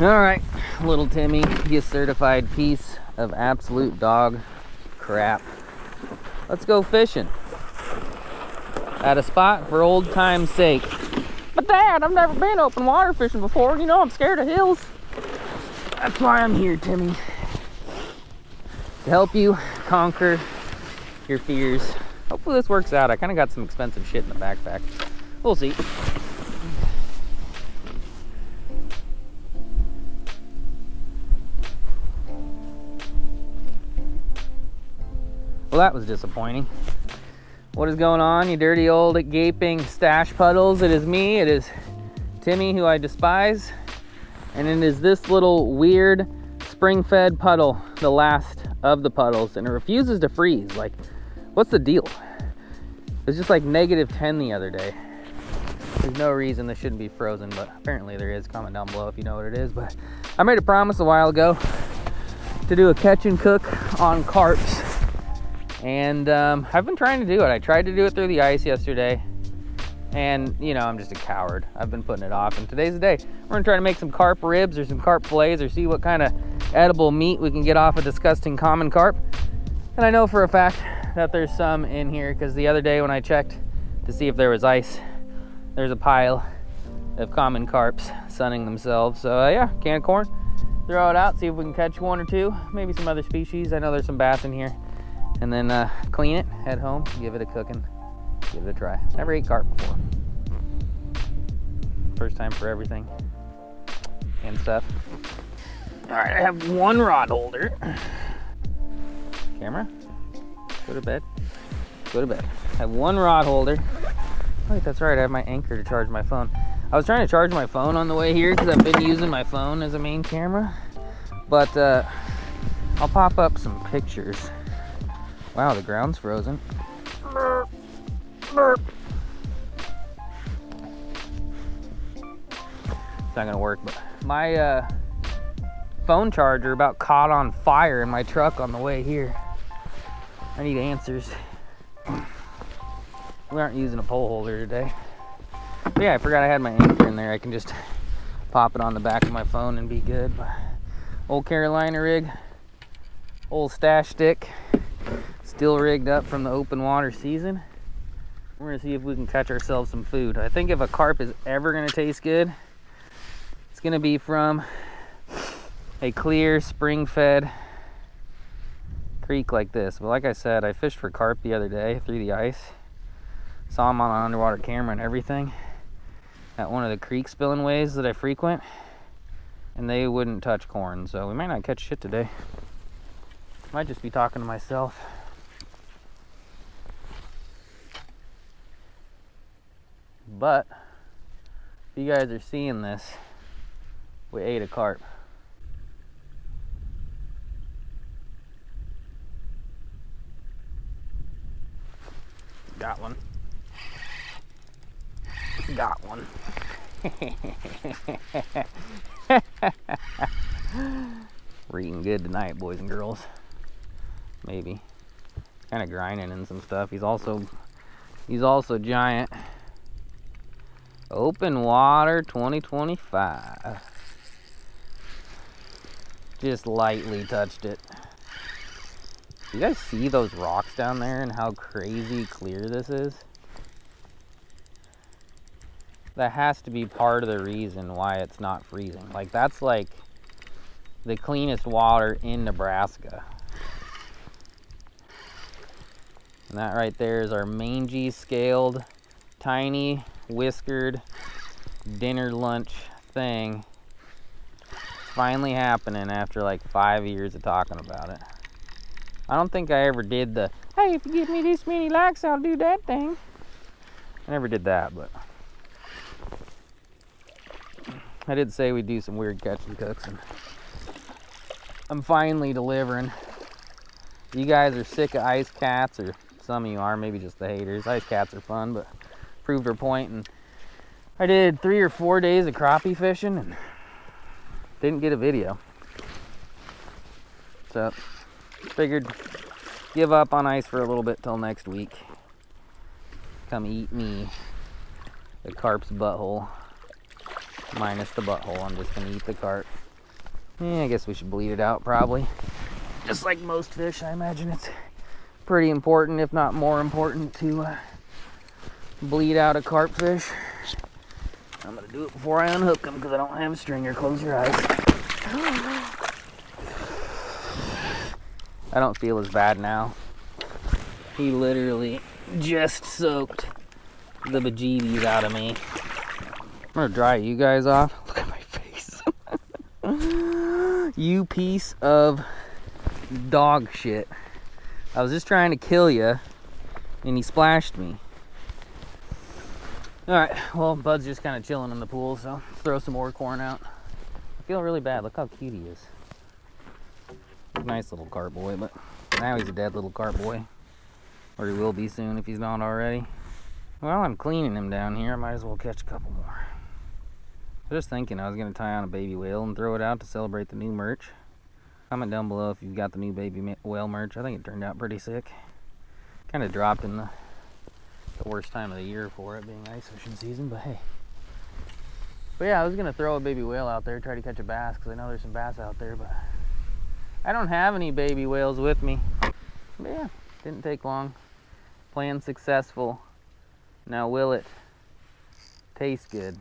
All right, little Timmy, you certified piece of absolute dog crap. Let's go fishing at a spot for old time's sake. But Dad, I've never been open water fishing before. You know I'm scared of hills. That's why I'm here, Timmy. To help you conquer your fears. Hopefully this works out. I kind of got some expensive shit in the backpack. We'll see. Well, that was disappointing. What is going on, you dirty old gaping stash puddles? It is me, it is Timmy, who I despise, and it is this little weird spring-fed puddle, the last of the puddles, and it refuses to freeze. Like, what's the deal? It was just like -10 the other day. There's no reason this shouldn't be frozen, but apparently there is. Comment down below if you know what it is. But I made a promise a while ago to do a catch and cook on carps. And I've been trying to do it. I tried to do it through the ice yesterday. And, you know, I'm just a coward. I've been putting it off. And today's the day. We're going to try to make some carp ribs or some carp fillets or see what kind of edible meat we can get off a disgusting common carp. And I know for a fact that there's some in here because the other day when I checked to see if there was ice, there's a pile of common carps sunning themselves. So, yeah, can of corn. Throw it out, see if we can catch one or two. Maybe some other species. I know there's some bass in here. And then clean it, head home, give it a cooking, give it a try. Never ate carp before. First time for everything and stuff. All right, I have one rod holder. Camera, go to bed, go to bed. I have one rod holder. Wait, that's right, I have my anchor to charge my phone. I was trying to charge my phone on the way here because I've been using my phone as a main camera. But I'll pop up some pictures. Wow, the ground's frozen. Burp, burp. It's not gonna work, but my phone charger about caught on fire in my truck on the way here. I need answers. We aren't using a pole holder today. But yeah, I forgot I had my anchor in there. I can just pop it on the back of my phone and be good. But old Carolina rig, old stash stick. Still rigged up from the open water season. We're gonna see if we can catch ourselves some food. I think if a carp is ever gonna taste good, it's gonna be from a clear spring-fed creek like this. But like I said, I fished for carp the other day through the ice. Saw them on an underwater camera and everything at one of the creek spillways that I frequent, and they wouldn't touch corn. So we might not catch shit today. Might just be talking to myself. But if you guys are seeing this, we ate a carp. Got one. Got one. We're eating good tonight, boys and girls. Maybe. Kind of grinding and some stuff. He's also giant. Open water 2025. Just lightly touched it. You guys see those rocks down there and how crazy clear this is? That has to be part of the reason why it's not freezing. Like, that's like the cleanest water in Nebraska. And that right there is our mangy, scaled, tiny, whiskered dinner lunch thing. It's finally happening after like 5 years of talking about it. I don't think I ever did the, hey, if you give me this many likes, I'll do that thing. I never did that, but I did say we'd do some weird catch and cooks, and I'm finally delivering. You guys are sick of ice cats, or some of you are, maybe just the haters. Ice cats are fun, but proved her point. And I did 3 or 4 days of crappie fishing and didn't get a video. So figured give up on ice for a little bit till next week. Come eat me, the carp's butthole. Minus the butthole, I'm just gonna eat the carp. Yeah, I guess we should bleed it out probably. Just like most fish, I imagine it's pretty important, if not more important, to bleed out a carp fish. I'm gonna do it before I unhook them because I don't have a stringer. Close your eyes. I don't feel as bad now. He literally just soaked the bejeebies out of me. I'm gonna dry you guys off. Look at my face. You piece of dog shit. I was just trying to kill you and he splashed me. Alright, well, Bud's just kind of chilling in the pool, so let's throw some more corn out. I feel really bad. Look how cute he is. Nice little carp boy, but now he's a dead little carp boy. Or he will be soon if he's not already. Well, I'm cleaning him down here. I might as well catch a couple more. I was just thinking I was going to tie on a baby whale and throw it out to celebrate the new merch. Comment down below if you've got the new baby whale merch. I think it turned out pretty sick. Kind of dropped in the worst time of the year for it, being ice fishing season, but hey. But yeah, I was gonna throw a baby whale out there, try to catch a bass, because I know there's some bass out there, but I don't have any baby whales with me. But yeah, didn't take long. Plan successful. Now will it taste good?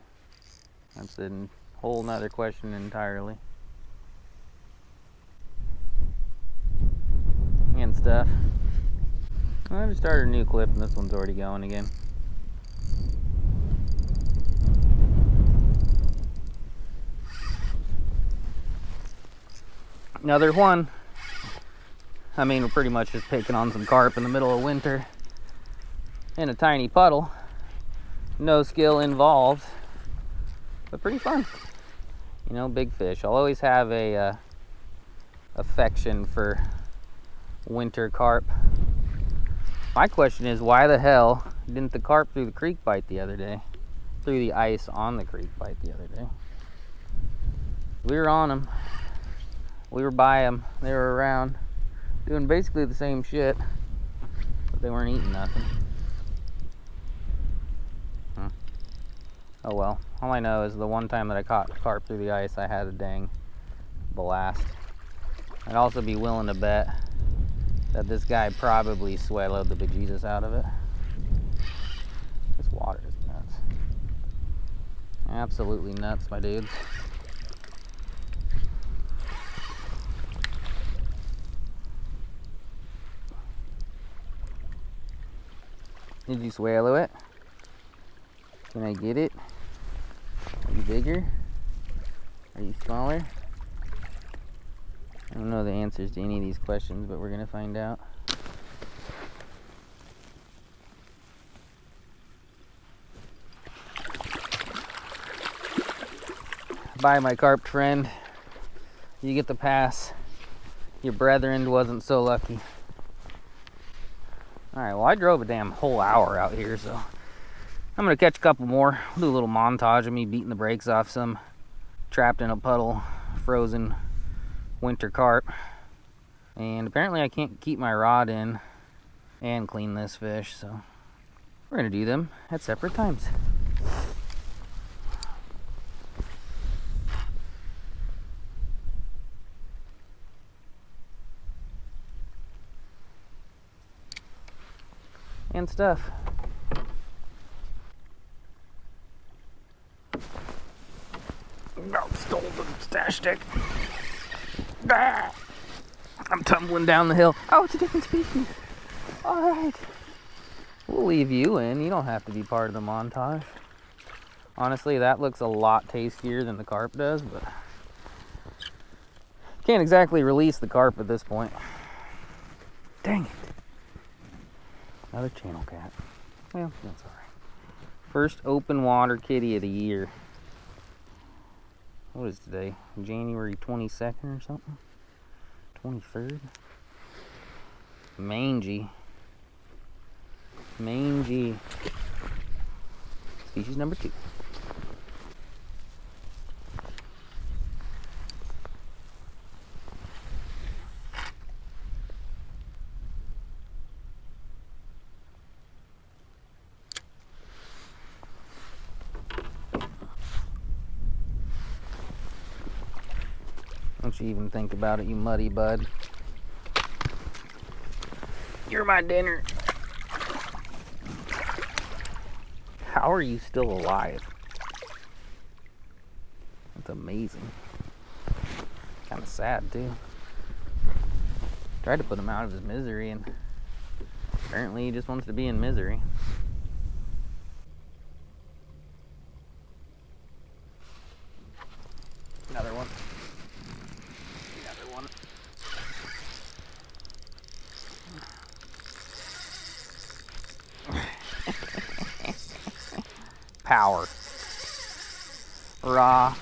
That's a whole nother question entirely. And stuff. I just started a new clip and this one's already going again. Another one. I mean, we're pretty much just picking on some carp in the middle of winter in a tiny puddle. No skill involved, but pretty fun. You know, big fish. I'll always have a affection for winter carp. My question is, why the hell didn't the carp through the creek bite the other day? Through the ice on the creek bite the other day. We were on them. We were by them. They were around doing basically the same shit, but they weren't eating nothing. Oh well. All I know is the one time that I caught carp through the ice, I had a dang blast. I'd also be willing to bet that this guy probably swallowed the bejesus out of it. This water is nuts. Absolutely nuts, my dudes. Did you swallow it? Can I get it? Are you bigger? Are you smaller? I don't know the answers to any of these questions, but we're gonna find out. Bye, my carp friend. You get the pass. Your brethren wasn't so lucky. Alright, well, I drove a damn whole hour out here, so I'm gonna catch a couple more. We'll do a little montage of me beating the brakes off some trapped in a puddle, frozen winter carp. And apparently I can't keep my rod in and clean this fish, so we're gonna do them at separate times. And stuff. Oh, stole the stash stick. Ah! I'm tumbling down the hill. Oh, it's a different species. All right. We'll leave you in. You don't have to be part of the montage. Honestly, that looks a lot tastier than the carp does, but can't exactly release the carp at this point. Dang it. Another channel cat. Well, that's all right. First open water kitty of the year. What is today? January 22nd or something? 23rd? Mangy. Mangy. Species number 2. Don't you even think about it, you muddy bud. You're my dinner. How are you still alive? That's amazing. Kind of sad too. Tried to put him out of his misery, and apparently he just wants to be in misery. Another one. Another one. Power. Raw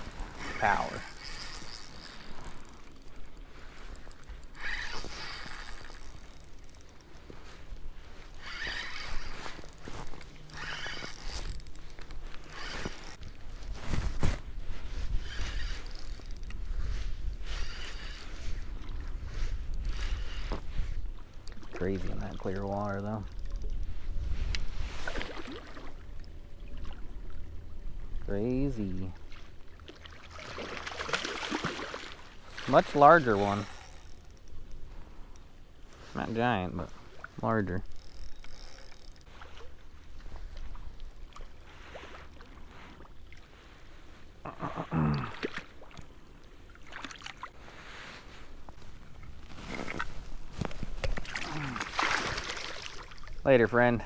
power. Crazy in that clear water though. Crazy. Much larger one. Not giant, but larger. Later, friend.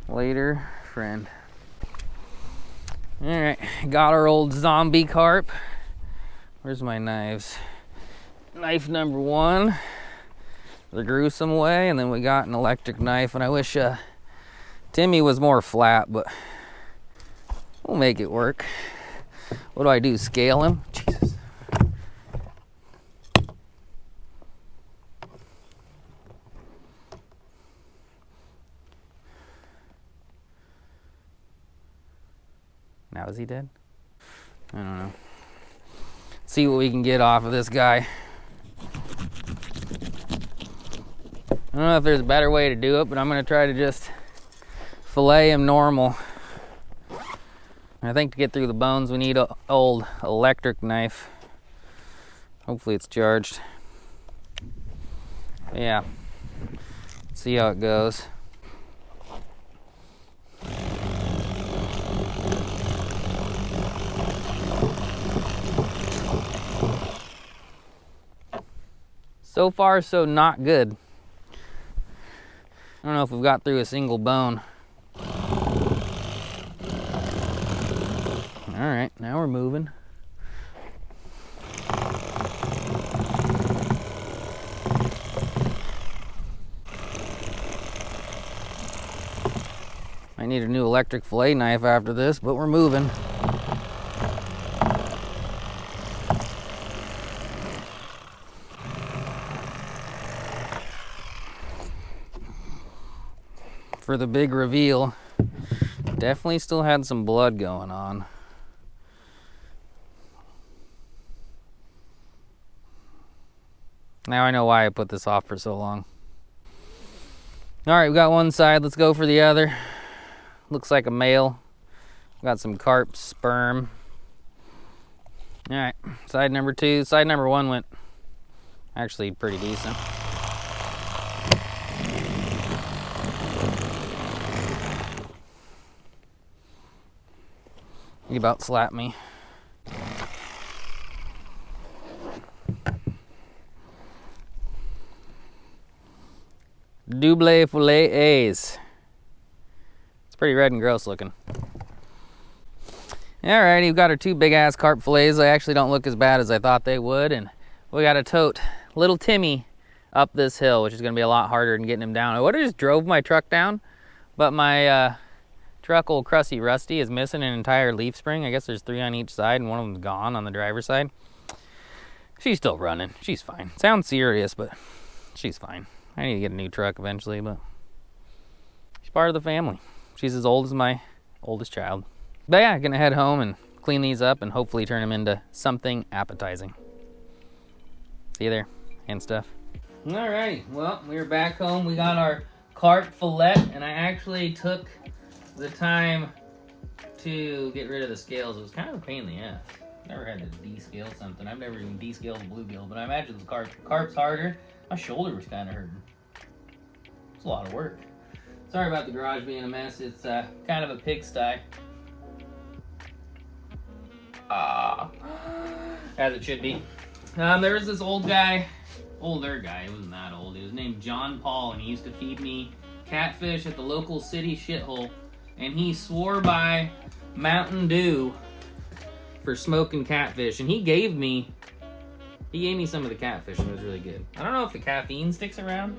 Later, friend. Alright, got our old zombie carp. Where's my knives? Knife number one, the gruesome way, and then we got an electric knife, and I wish Timmy was more flat, but we'll make it work. What do I do, scale him? Jesus. Now is he dead? I don't know. See what we can get off of this guy. I don't know if there's a better way to do it, but I'm gonna try to just fillet him normal. I think to get through the bones we need an old electric knife. Hopefully it's charged. Yeah, let's see how it goes. So far, so not good. I don't know if we've got through a single bone. All right, now we're moving. I need a new electric fillet knife after this, but we're moving. For the big reveal, definitely still had some blood going on. Now I know why I put this off for so long. All right, we got one side. Let's go for the other. Looks like a male. Got some carp sperm. All right, side number two. Side number one went actually pretty decent. He about slapped me. Double filet A's. It's pretty red and gross looking. Alright, we've got our two big ass carp fillets. They actually don't look as bad as I thought they would. And we got to tote little Timmy up this hill, which is going to be a lot harder than getting him down. I would have just drove my truck down, but my truck, old crusty rusty, is missing an entire leaf spring. I guess there's 3 on each side and one of them's gone on the driver's side. She's still running. She's fine. Sounds serious, but she's fine. I need to get a new truck eventually, but she's part of the family. She's as old as my oldest child. But yeah, gonna head home and clean these up and hopefully turn them into something appetizing. See you there, and stuff. Alrighty, well, we're back home. We got our carp fillet, and I actually took the time to get rid of the scales. It was kind of a pain in the ass. Never had to descale something. I've never even descaled a bluegill, but I imagine the carp's harder. My shoulder was kind of hurting. It's a lot of work. Sorry about the garage being a mess. It's kind of a pigsty. As it should be. There was this older guy. He wasn't that old. He was named John Paul, and he used to feed me catfish at the local city shithole. And he swore by Mountain Dew for smoking catfish. And he gave me some of the catfish, and it was really good. I don't know if the caffeine sticks around.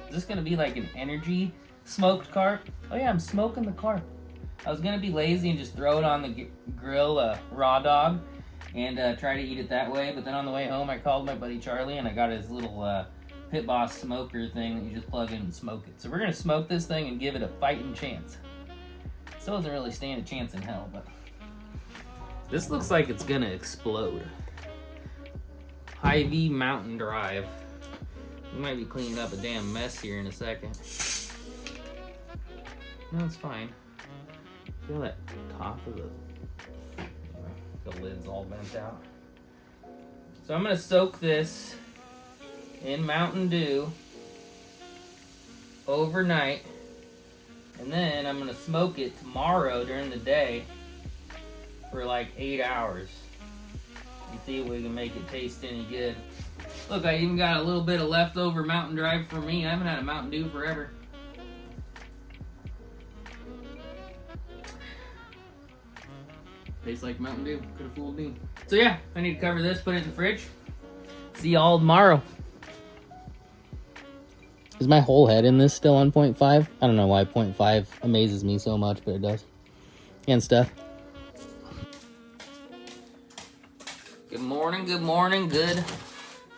Is this gonna be like an energy smoked carp? Oh yeah, I'm smoking the carp. I was gonna be lazy and just throw it on the grill, raw dog, and try to eat it that way. But then on the way home, I called my buddy Charlie, and I got his little Pit Boss smoker thing that you just plug in and smoke it. So we're gonna smoke this thing and give it a fighting chance. Still doesn't really stand a chance in hell, but this looks like it's gonna explode. Hy-Vee Mountain Drive. We might be cleaning up a damn mess here in a second. No, it's fine. Feel that top of the lid's all bent out. So I'm gonna soak this in Mountain Dew overnight, and then I'm gonna smoke it tomorrow during the day for like 8 hours and see if we can make it taste any good. Look, I even got a little bit of leftover Mountain Drive for me. I haven't had a Mountain Dew forever. Tastes like Mountain Dew. Could have fooled me. So yeah, I need to cover this, put it in the fridge. See y'all tomorrow. Is my whole head in this still on 0.5? I don't know why 0.5 amazes me so much, but it does. And stuff. Good morning, good morning, good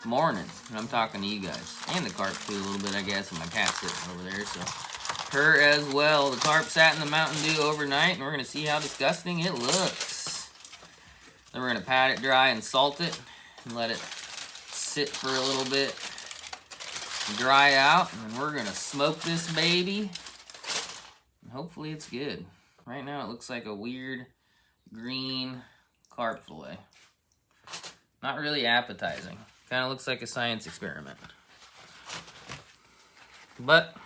morning. And I'm talking to you guys. And the carp too a little bit, I guess, and my cat's sitting over there, so her as well. The carp sat in the Mountain Dew overnight, and we're going to see how disgusting it looks. Then we're going to pat it dry and salt it and let it sit for a little bit, dry out, and then we're going to smoke this baby, and hopefully it's good. Right now it looks like a weird green carp fillet. Not really appetizing. Kind of looks like a science experiment. But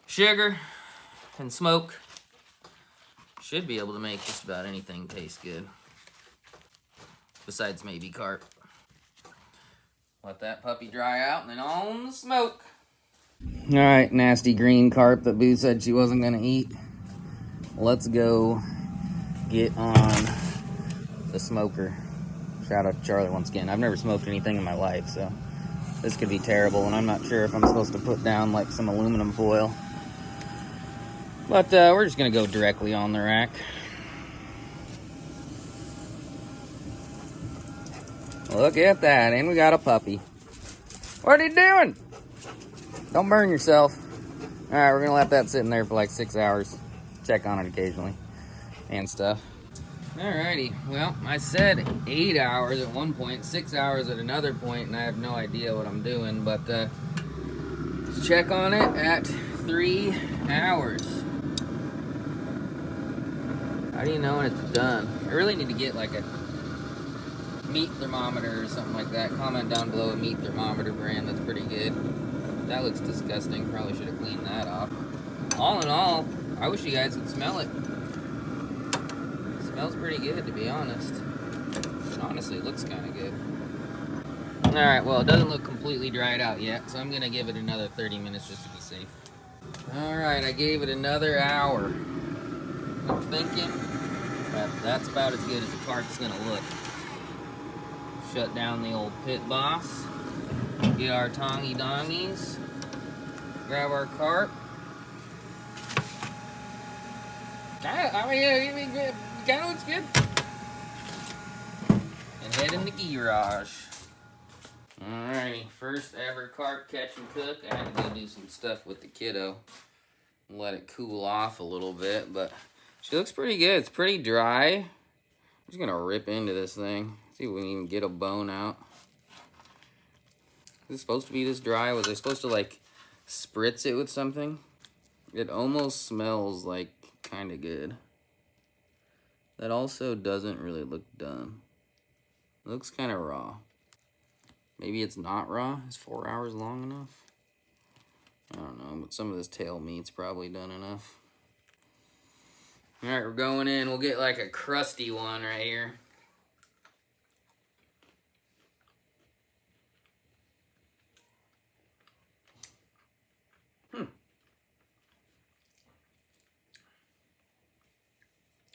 sugar and smoke should be able to make just about anything taste good. Besides maybe carp. Let that puppy dry out and then on the smoke. Alright, nasty green carp that Boo said she wasn't going to eat. Let's go get on the smoker. Shout out to Charlie once again. I've never smoked anything in my life, so this could be terrible, and I'm not sure if I'm supposed to put down like some aluminum foil. But we're just going to go directly on the rack. Look at that, and we got a puppy. What are you doing? Don't burn yourself. Alright, we're going to let that sit in there for like 6 hours. Check on it occasionally and stuff. Alrighty, well, I said 8 hours at one point, 6 hours at another point, and I have no idea what I'm doing, but let's check on it at 3 hours. How do you know when it's done? I really need to get like a meat thermometer or something like that. Comment down below a meat thermometer brand that's pretty good. That looks disgusting. Probably should have cleaned that off. All in all, I wish you guys could smell it. It smells pretty good, to be honest. Honestly, it looks kind of good. Alright, well, it doesn't look completely dried out yet, so I'm going to give it another 30 minutes just to be safe. Alright, I gave it another hour. I'm thinking that's about as good as the carp's going to look. Shut down the old Pit Boss. Get our tongy dongies. Grab our carp. I mean, it kind of looks good. And head in the garage. Alrighty, first ever carp catch and cook. I had to go do some stuff with the kiddo. Let it cool off a little bit, but she looks pretty good. It's pretty dry. I'm just gonna rip into this thing. See if we can even get a bone out. Is it supposed to be this dry? Was I supposed to like spritz it with something? It almost smells like kind of good. That also doesn't really look done. It looks kind of raw. Maybe it's not raw. Is 4 hours long enough? I don't know, but some of this tail meat's probably done enough. All right, we're going in. We'll get like a crusty one right here.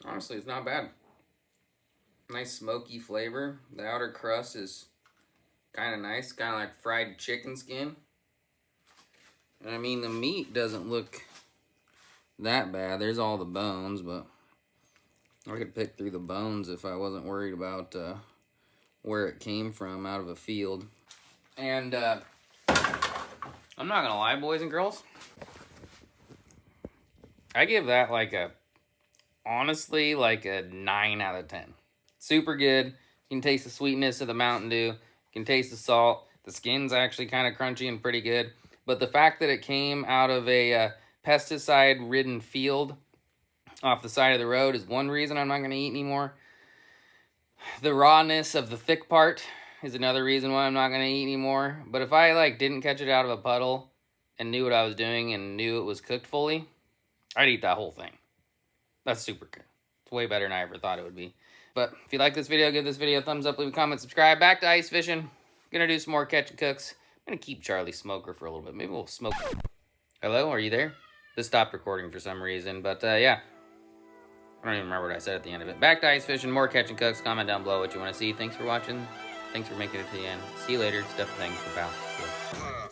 Honestly, it's not bad. Nice smoky flavor. The outer crust is kind of nice, kind of like fried chicken skin. And I mean, the meat doesn't look that bad. There's all the bones, but I could pick through the bones if I wasn't worried about where it came from out of a field. And I'm not gonna lie, boys and girls, I give that like a, honestly, like a 9 out of 10. Super good. You can taste the sweetness of the Mountain Dew. You can taste the salt. The skin's actually kind of crunchy and pretty good. But the fact that it came out of a pesticide-ridden field off the side of the road is one reason I'm not going to eat anymore. The rawness of the thick part is another reason why I'm not going to eat anymore. But if I like didn't catch it out of a puddle and knew what I was doing and knew it was cooked fully, I'd eat that whole thing. That's super good. It's way better than I ever thought it would be. But if you like this video, give this video a thumbs up, leave a comment, subscribe. Back to ice fishing. Gonna do some more catch and cooks. I'm gonna keep Charlie Smoker for a little bit. Maybe we'll smoke. Hello, are you there? This stopped recording for some reason, but yeah. I don't even remember what I said at the end of it. Back to ice fishing, more catch and cooks. Comment down below what you want to see. Thanks for watching. Thanks for making it to the end. See you later. Stuff things for pal.